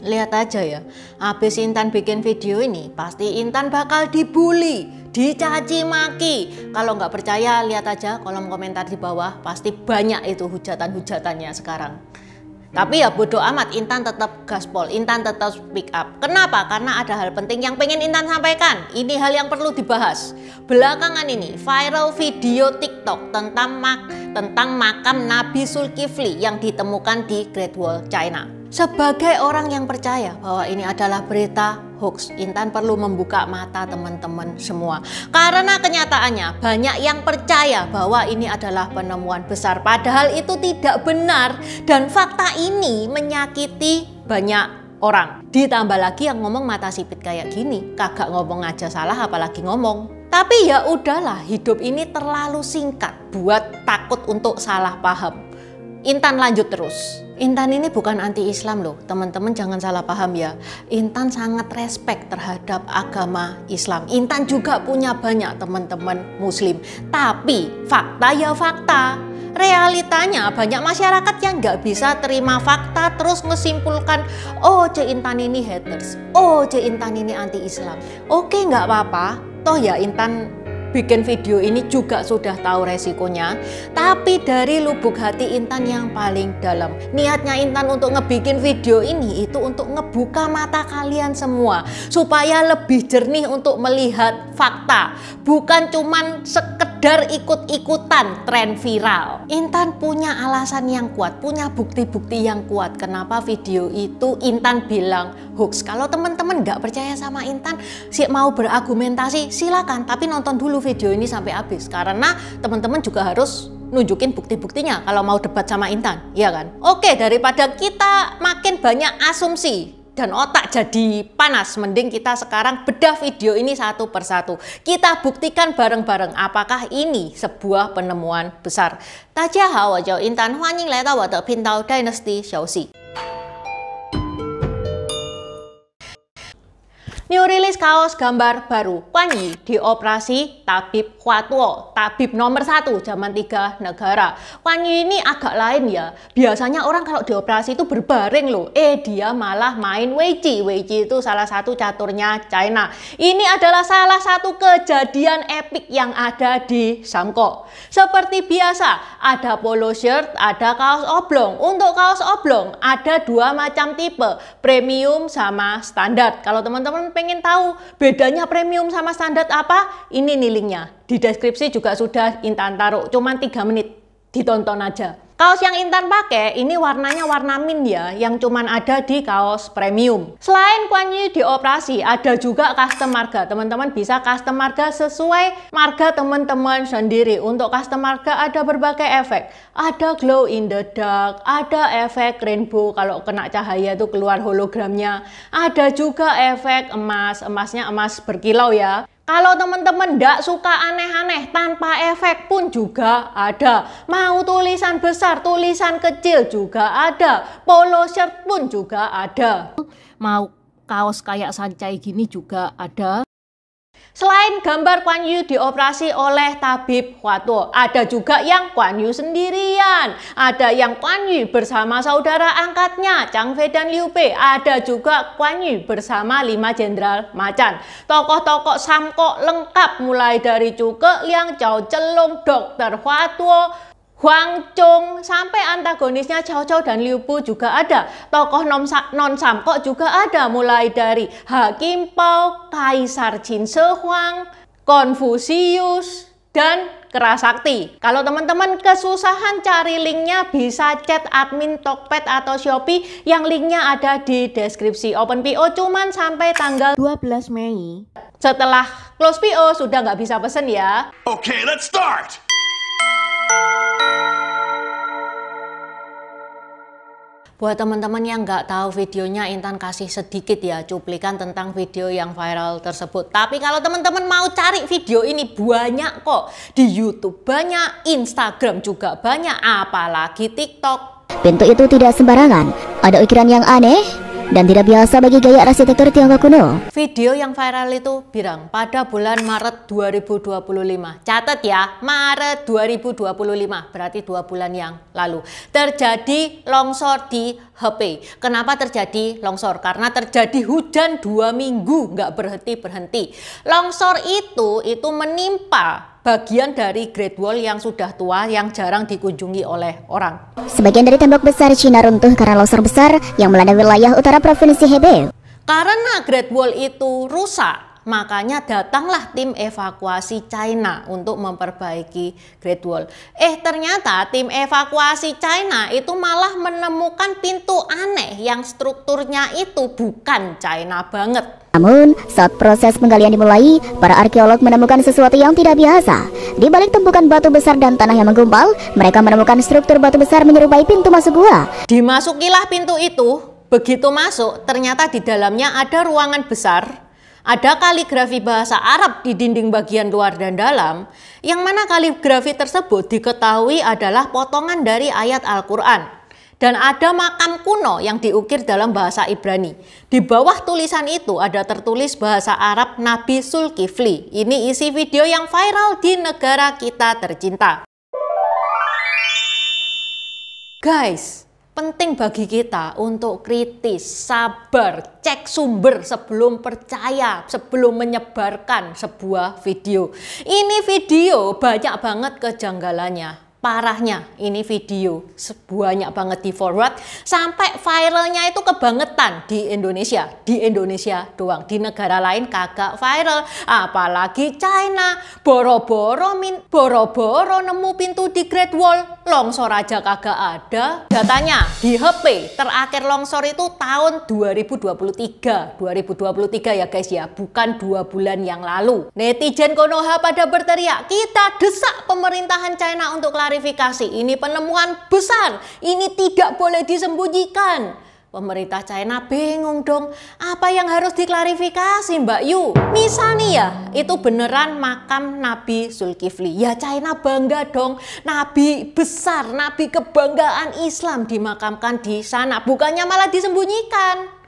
Lihat aja ya, habis Intan bikin video ini, pasti Intan bakal dibully, dicaci maki. Kalau nggak percaya, lihat aja kolom komentar di bawah, pasti banyak itu hujatan-hujatannya sekarang. Tapi ya bodo amat, Intan tetap gaspol, Intan tetap speak up. Kenapa? Karena ada hal penting yang pengen Intan sampaikan. Ini hal yang perlu dibahas. Belakangan ini viral video TikTok tentang makam Nabi Zulkifli yang ditemukan di Great Wall China. Sebagai orang yang percaya bahwa ini adalah berita hoax, Intan perlu membuka mata teman-teman semua. Karena kenyataannya banyak yang percaya bahwa ini adalah penemuan besar, padahal itu tidak benar dan fakta ini menyakiti banyak orang. Ditambah lagi yang ngomong mata sipit kayak gini, kagak ngomong aja salah apalagi ngomong. Tapi ya udahlah, hidup ini terlalu singkat buat takut untuk salah paham. Intan lanjut terus. Intan ini bukan anti-Islam loh, teman-teman jangan salah paham ya. Intan sangat respect terhadap agama Islam. Intan juga punya banyak teman-teman Muslim. Tapi fakta ya fakta. Realitanya banyak masyarakat yang nggak bisa terima fakta terus ngesimpulkan, oh Cik Intan ini haters, oh Cik Intan ini anti-Islam. Oke nggak apa-apa, toh ya Intan bikin video ini juga sudah tahu resikonya, tapi dari lubuk hati Intan yang paling dalam, niatnya Intan untuk ngebikin video ini itu untuk ngebuka mata kalian semua supaya lebih jernih untuk melihat fakta, bukan cuman sekedar ikut-ikutan tren viral. Intan punya alasan yang kuat, punya bukti-bukti yang kuat kenapa video itu Intan bilang hoax. Kalau teman-teman nggak percaya sama Intan, mau berargumentasi silakan, tapi nonton dulu video ini sampai habis, karena teman-teman juga harus nunjukin bukti-buktinya kalau mau debat sama Intan, ya kan? Oke, daripada kita makin banyak asumsi dan otak jadi panas, mending kita sekarang bedah video ini satu persatu. Kita buktikan bareng-bareng apakah ini sebuah penemuan besar. 大家好，我叫 Intan， 欢迎来到我的频道 Dynasty 小喜。New rilis kaos gambar baru, Kuan Yin dioperasi tabib Huatuo, tabib nomor 1 zaman 3 negara. Kuan Yin ini agak lain ya, biasanya orang kalau dioperasi itu berbaring loh, dia malah main Weiqi. Weiqi itu salah satu caturnya China. Ini adalah salah satu kejadian epik yang ada di Samko. Seperti biasa, ada polo shirt, ada kaos oblong. Untuk kaos oblong ada dua macam tipe, premium sama standar. Kalau teman-teman pengen tahu bedanya premium sama standar apa? Ini nih linknya. Di deskripsi juga sudah Intan taruh. Cuman 3 menit. Ditonton aja. Kaos yang Intan pakai ini warnanya warna mint ya, yang cuman ada di kaos premium. Selain Kuan Yin dioperasi, ada juga custom marga. Teman-teman bisa custom marga sesuai marga teman-teman sendiri. Untuk custom marga ada berbagai efek. Ada glow in the dark, ada efek rainbow kalau kena cahaya itu keluar hologramnya. Ada juga efek emas, emasnya emas berkilau ya. Kalau teman-teman nggak suka aneh-aneh, tanpa efek pun juga ada. Mau tulisan besar, tulisan kecil juga ada. Polo shirt pun juga ada. Mau kaos kayak sancai gini juga ada. Selain gambar Kuan Yin dioperasi oleh tabib Huatuo, ada juga yang Kuan Yin sendirian. Ada yang Kuan Yin bersama saudara angkatnya Chang Fei dan Liu Bei. Ada juga Kuan Yin bersama 5 jenderal macan. Tokoh-tokoh Samko lengkap mulai dari Zhuge Liang, Zhao Zhenlong, Dr. Huatuo, Huang Zhong, sampai antagonisnya Cao Cao dan Liu Bu juga ada. Tokoh non-Samko juga ada, mulai dari Hakim Pao, Kaisar Qin Shi Huang, Konfusius, dan Kerasakti. Kalau teman-teman kesusahan cari linknya, bisa chat admin Tokped atau Shopee yang linknya ada di deskripsi. Open PO cuman sampai tanggal 12 Mei. Setelah close PO sudah nggak bisa pesen ya. Okay, let's start! Buat teman-teman yang nggak tahu videonya, Intan kasih sedikit ya cuplikan tentang video yang viral tersebut. Tapi kalau teman-teman mau cari video ini banyak kok. Di YouTube banyak, Instagram juga banyak, apalagi TikTok. Pintu itu tidak sembarangan. Ada ukiran yang aneh, dan tidak biasa bagi gaya arsitektur Tiongkok kuno. Video yang viral itu bilang pada bulan Maret 2025. Catat ya, Maret 2025, berarti 2 bulan yang lalu. Terjadi longsor di Hebei. Kenapa terjadi longsor? Karena terjadi hujan 2 minggu, nggak berhenti-berhenti. Longsor itu menimpa bagian dari Great Wall yang sudah tua, yang jarang dikunjungi oleh orang. Sebagian dari tembok besar Cina runtuh karena longsor besar yang melanda wilayah utara provinsi Hebei. Karena Great Wall itu rusak, makanya datanglah tim evakuasi China untuk memperbaiki Great Wall. Ternyata tim evakuasi China itu malah menemukan pintu aneh yang strukturnya itu bukan China banget. Namun, saat proses penggalian dimulai, para arkeolog menemukan sesuatu yang tidak biasa. Di balik tumpukan batu besar dan tanah yang menggumpal, mereka menemukan struktur batu besar menyerupai pintu masuk gua. Dimasukilah pintu itu, begitu masuk, ternyata di dalamnya ada ruangan besar, ada kaligrafi bahasa Arab di dinding bagian luar dan dalam, yang mana kaligrafi tersebut diketahui adalah potongan dari ayat Al-Quran. Dan ada makam kuno yang diukir dalam bahasa Ibrani. Di bawah tulisan itu ada tertulis bahasa Arab Nabi Zulkifli. Ini isi video yang viral di negara kita tercinta. Guys, penting bagi kita untuk kritis, sabar, cek sumber sebelum percaya, sebelum menyebarkan sebuah video. Ini video banyak banget kejanggalannya. Parahnya, ini video banyak banget di forward sampai viralnya itu kebangetan di Indonesia doang, di negara lain kagak viral, apalagi China. Boro-boro nemu pintu di Great Wall, longsor aja kagak ada. Datanya di Hebei terakhir longsor itu tahun 2023 ya guys ya, bukan 2 bulan yang lalu. Netizen Konoha pada berteriak, kita desak pemerintahan China untuk klarifikasi, ini penemuan besar, ini tidak boleh disembunyikan. Pemerintah China bingung dong, apa yang harus diklarifikasi Mbak Yu? Misalnya ya, itu beneran makam Nabi Zulkifli. Ya China bangga dong, Nabi besar, Nabi kebanggaan Islam dimakamkan di sana, bukannya malah disembunyikan.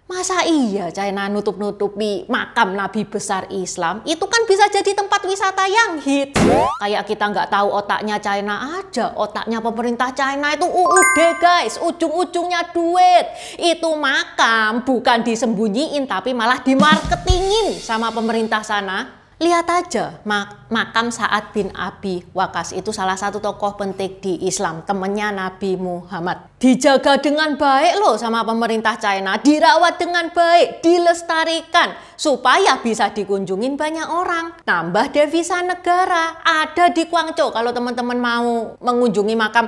Masa iya China nutup-nutupi makam Nabi besar Islam? Itu kan bisa jadi tempat wisata yang hits. Kayak kita nggak tahu otaknya China aja. Otaknya pemerintah China itu UUD guys, ujung-ujungnya duit. Itu makam bukan disembunyiin tapi malah dimarketingin sama pemerintah sana. Lihat aja makam Sa'ad bin Abi Waqqas, itu salah satu tokoh penting di Islam, temennya Nabi Muhammad. Dijaga dengan baik loh sama pemerintah China, dirawat dengan baik, dilestarikan supaya bisa dikunjungin banyak orang, nambah devisa negara. Ada di Guangzhou kalau teman-teman mau mengunjungi makam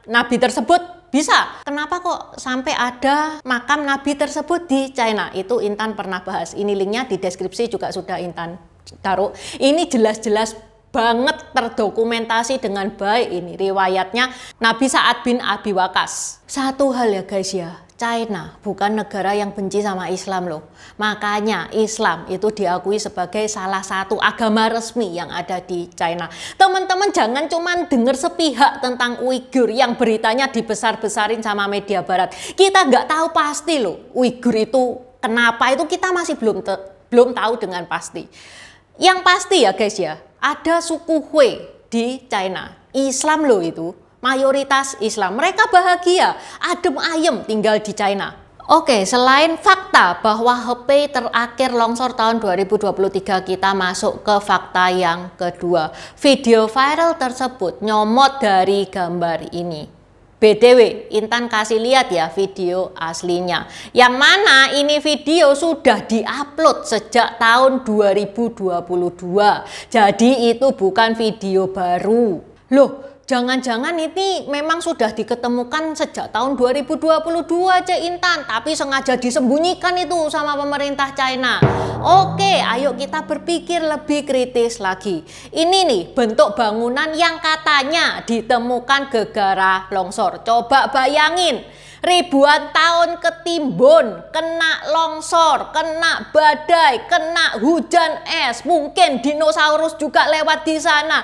Nabi tersebut. Bisa. Kenapa kok sampai ada makam Nabi tersebut di China? Itu Intan pernah bahas. Ini linknya di deskripsi juga sudah Intan taruh. Ini jelas-jelas banget terdokumentasi dengan baik ini riwayatnya Nabi Sa'ad bin Abi Waqqas. Satu hal ya guys ya, China bukan negara yang benci sama Islam loh. Makanya Islam itu diakui sebagai salah satu agama resmi yang ada di China. Teman-teman jangan cuman dengar sepihak tentang Uighur yang beritanya dibesar-besarin sama media barat. Kita nggak tahu pasti loh Uighur itu kenapa, itu kita masih belum tahu dengan pasti. Yang pasti ya guys ya, ada suku Hui di China. Islam loh itu. Mayoritas Islam, mereka bahagia, adem ayem tinggal di China. Oke, selain fakta bahwa Hebei terakhir longsor tahun 2023, kita masuk ke fakta yang kedua. Video viral tersebut nyomot dari gambar ini. BTW, Intan kasih lihat ya video aslinya. Yang mana ini video sudah diupload sejak tahun 2022. Jadi itu bukan video baru. Loh, jangan-jangan ini memang sudah diketemukan sejak tahun 2022 Cek Intan, tapi sengaja disembunyikan itu sama pemerintah China. Oke, ayo kita berpikir lebih kritis lagi. Ini nih bentuk bangunan yang katanya ditemukan gegara longsor. Coba bayangin, ribuan tahun ketimbun, kena longsor, kena badai, kena hujan es, mungkin dinosaurus juga lewat di sana.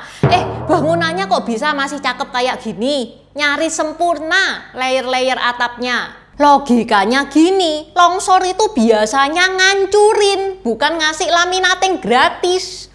Bangunannya kok bisa masih cakep kayak gini? Nyaris sempurna layer-layer atapnya. Logikanya gini, longsor itu biasanya ngancurin, bukan ngasih laminating gratis.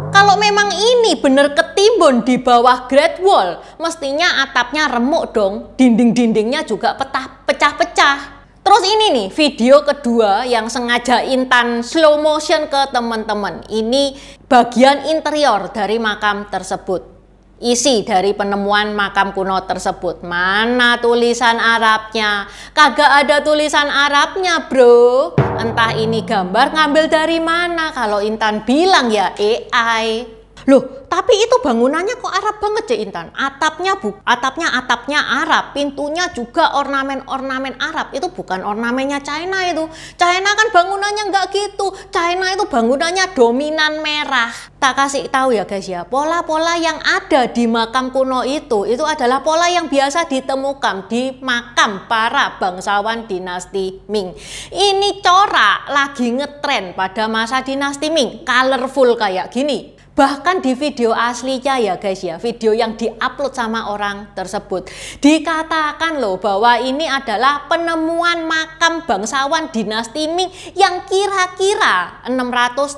Kalau memang ini bener ketimbun di bawah Great Wall, mestinya atapnya remuk dong, dinding-dindingnya juga pecah-pecah. Terus ini nih video kedua yang sengaja Intan slow motion ke teman-teman. Ini bagian interior dari makam tersebut. Isi dari penemuan makam kuno tersebut. Mana tulisan Arabnya? Kagak ada tulisan Arabnya, bro. Entah ini gambar ngambil dari mana. Kalau Intan bilang ya AI. Loh, tapi itu bangunannya kok Arab banget ya Intan? Atapnya Arab, pintunya juga ornamen-ornamen Arab. Itu bukan ornamennya China itu. China kan bangunannya nggak gitu. China itu bangunannya dominan merah. Tak kasih tahu ya guys ya, pola-pola yang ada di makam kuno itu adalah pola yang biasa ditemukan di makam para bangsawan dinasti Ming. Ini corak lagi ngetren pada masa dinasti Ming, colorful kayak gini. Bahkan di video aslinya ya guys ya, video yang diupload sama orang tersebut, dikatakan loh bahwa ini adalah penemuan makam bangsawan dinasti Ming yang kira-kira 600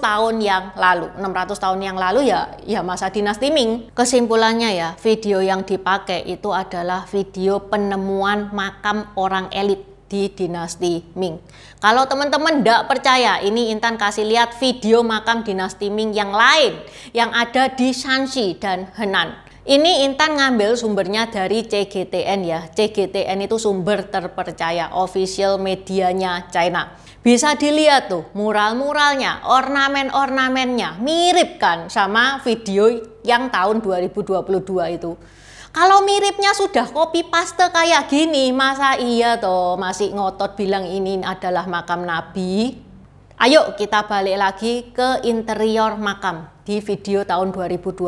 tahun yang lalu. 600 tahun yang lalu ya masa dinasti Ming. Kesimpulannya ya, video yang dipakai itu adalah video penemuan makam orang elit di dinasti Ming. Kalau teman-teman tidak percaya, ini Intan kasih lihat video makam dinasti Ming yang lain yang ada di Shanxi dan Henan. Ini Intan ngambil sumbernya dari CGTN ya. CGTN itu sumber terpercaya, official medianya China. Bisa dilihat tuh mural-muralnya, ornamen-ornamennya mirip kan sama video yang tahun 2022 itu. Kalau miripnya sudah copy paste kayak gini, masa iya toh masih ngotot bilang ini adalah makam Nabi? Ayo kita balik lagi ke interior makam di video tahun 2022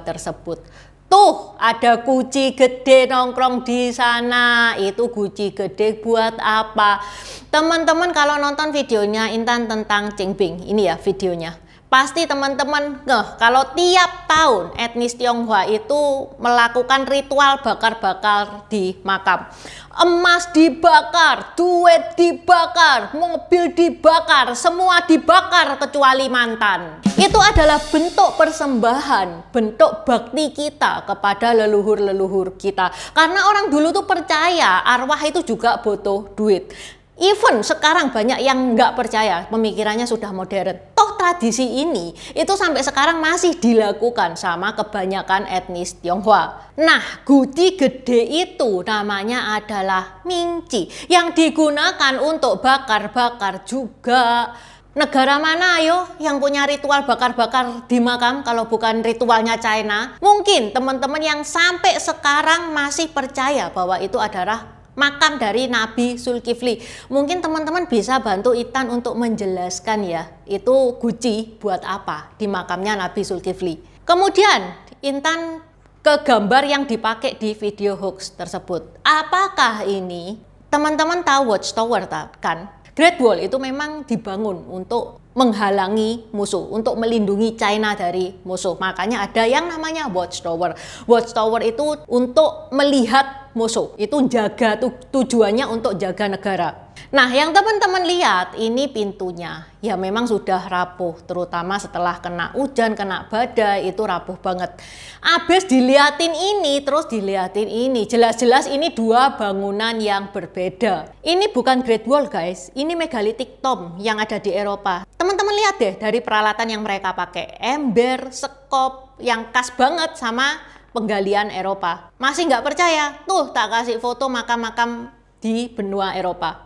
tersebut. Tuh ada guci gede nongkrong di sana. Itu guci gede buat apa? Teman-teman kalau nonton videonya Intan tentang Qingping, ini ya videonya. Pasti teman-teman kalau tiap tahun etnis Tionghoa itu melakukan ritual bakar-bakar di makam. Emas dibakar, duit dibakar, mobil dibakar, semua dibakar kecuali mantan. Itu adalah bentuk persembahan, bentuk bakti kita kepada leluhur-leluhur kita. Karena orang dulu tuh percaya arwah itu juga butuh duit. Even sekarang banyak yang nggak percaya, pemikirannya sudah modern. Toh tradisi ini itu sampai sekarang masih dilakukan sama kebanyakan etnis Tionghoa. Nah, guci gede itu namanya adalah Mingci yang digunakan untuk bakar-bakar juga. Negara mana ayo yang punya ritual bakar-bakar di makam kalau bukan ritualnya China? Mungkin teman-teman yang sampai sekarang masih percaya bahwa itu adalah makam dari Nabi Zulkifli. Mungkin teman-teman bisa bantu Intan untuk menjelaskan ya, itu guci buat apa di makamnya Nabi Zulkifli. Kemudian Intan ke gambar yang dipakai di video hoax tersebut. Apakah ini? Teman-teman tahu Watchtower kan? Great Wall itu memang dibangun untuk menghalangi musuh, untuk melindungi China dari musuh. Makanya ada yang namanya Watchtower. Watchtower itu untuk melihat musuh, itu jaga, tujuannya untuk jaga negara. Nah, yang teman-teman lihat ini pintunya, ya memang sudah rapuh, terutama setelah kena hujan, kena badai, itu rapuh banget. Abis diliatin ini, terus diliatin ini, jelas-jelas ini dua bangunan yang berbeda. Ini bukan Great Wall guys, ini Megalithic Tomb yang ada di Eropa. Teman-teman lihat deh dari peralatan yang mereka pakai, ember, sekop, yang khas banget sama penggalian Eropa. Masih nggak percaya? Tuh tak kasih foto makam-makam di benua Eropa.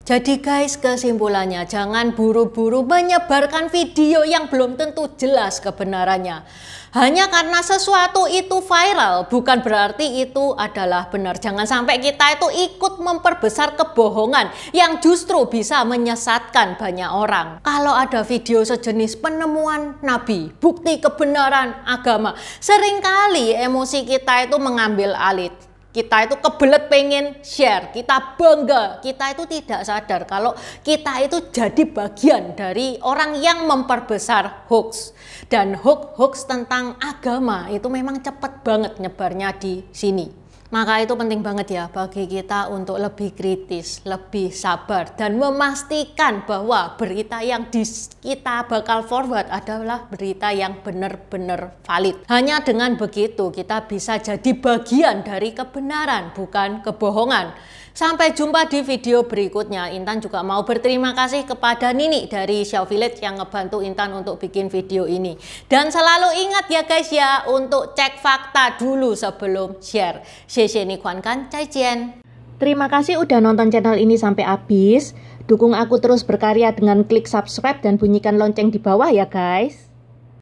Jadi guys, kesimpulannya jangan buru-buru menyebarkan video yang belum tentu jelas kebenarannya. Hanya karena sesuatu itu viral bukan berarti itu adalah benar. Jangan sampai kita itu ikut memperbesar kebohongan yang justru bisa menyesatkan banyak orang. Kalau ada video sejenis penemuan Nabi, bukti kebenaran agama, seringkali emosi kita itu mengambil alih. Kita itu kebelet pengen share, kita bangga, kita itu tidak sadar kalau kita itu jadi bagian dari orang yang memperbesar hoax. Dan hoax tentang agama itu memang cepat banget nyebarnya di sini. Maka itu penting banget ya bagi kita untuk lebih kritis, lebih sabar, dan memastikan bahwa berita yang kita bakal forward adalah berita yang benar-benar valid. Hanya dengan begitu kita bisa jadi bagian dari kebenaran, bukan kebohongan. Sampai jumpa di video berikutnya. Intan juga mau berterima kasih kepada Nini dari Xiao Village yang ngebantu Intan untuk bikin video ini. Dan selalu ingat ya guys ya, untuk cek fakta dulu sebelum share. Terima kasih udah nonton channel ini sampai habis. Dukung aku terus berkarya dengan klik subscribe dan bunyikan lonceng di bawah ya guys.